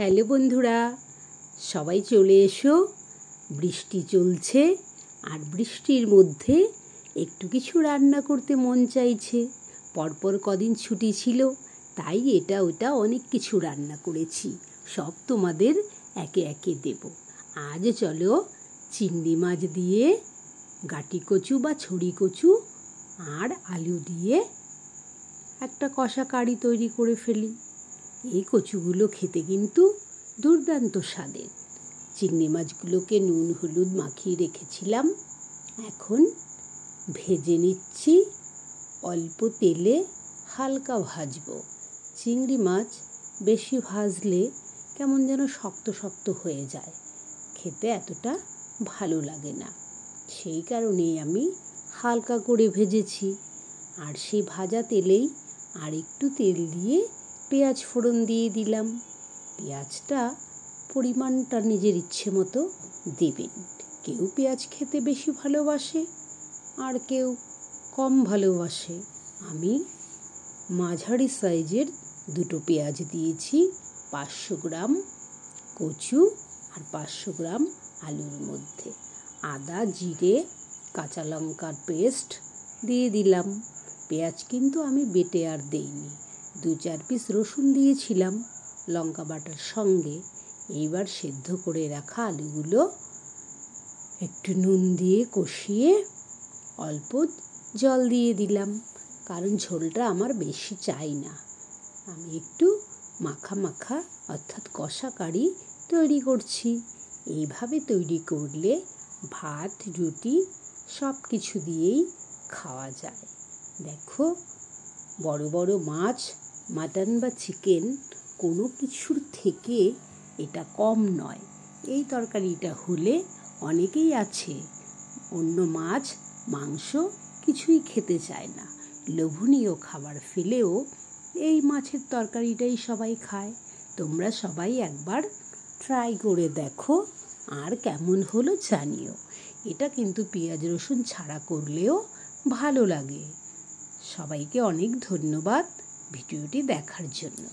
Hello বন্ধুরা, সবাই চলে এসো। বৃষ্টি চলছে আর বৃষ্টির মধ্যে একটু কিছু রান্না করতে মন চাইছে। পরপর কদিন ছুটি ছিল, তাই এটা ওটা অনেক কিছু রান্না করেছি। সব তোমাদের একে একে দেব। আজ চলো চিংড়ি মাছ দিয়ে গাটি কচু বা ছড়ি কচু আর আলু দিয়ে একটা কষা কারি তৈরি করে ফেলি। এই কচুগুলো খেতে কিন্তু দুর্দান্ত স্বাদের। চিংড়ি মাছগুলোকে নুন হলুদ মাখিয়ে রেখেছিলাম, এখন ভেজে নিচ্ছি। অল্প তেলে হালকা ভাজবো। চিংড়ি মাছ বেশি ভাজলে কেমন যেন শক্ত শক্ত হয়ে যায়, খেতে এতটা ভালো লাগে না। সেই কারণেই আমি হালকা করে ভেজেছি। আর সেই ভাজা তেলেই আর একটু তেল দিয়ে পেঁয়াজ ফোড়ন দিয়ে দিলাম। পেঁয়াজটা পরিমাণটা নিজের ইচ্ছে মতো দেবেন। কেউ পেঁয়াজ খেতে বেশি ভালোবাসে আর কেউ কম ভালোবাসে। আমি মাঝারি সাইজের দুটো পেঁয়াজ দিয়েছি 500 গ্রাম কচু আর 500 গ্রাম আলুর মধ্যে। আদা জিরে কাঁচা লঙ্কার পেস্ট দিয়ে দিলাম। পেঁয়াজ কিন্তু আমি বেটে আর দেইনি। 2-4 পিস রসুন দিয়েছিলাম লঙ্কা বাটার সঙ্গে। এইবার সেদ্ধ করে রাখা আলুগুলো একটু নুন দিয়ে কষিয়ে অল্প জল দিয়ে দিলাম, কারণ ঝোলটা আমার বেশি চাই না। আমি একটু মাখা মাখা অর্থাৎ কষা কারি তৈরি করছি। এইভাবে তৈরি করলে ভাত রুটি সব কিছু দিয়েই খাওয়া যায়। দেখো, বড় বড় মাছ, মাটন বা চিকেন কোনো কিছুর থেকে এটা কম নয়। এই তরকারিটা হলে অনেকেই আছে অন্য মাছ মাংস কিছুই খেতে চায় না, লোভনীয় খাবার ফেলেও এই মাছের তরকারিটাই সবাই খায়। তোমরা সবাই একবার ট্রাই করে দেখো আর কেমন হলো জানিও। এটা কিন্তু পেঁয়াজ রসুন ছাড়া করলেও ভালো লাগে। সবাইকে অনেক ধন্যবাদ ভিডিওটি দেখার জন্য।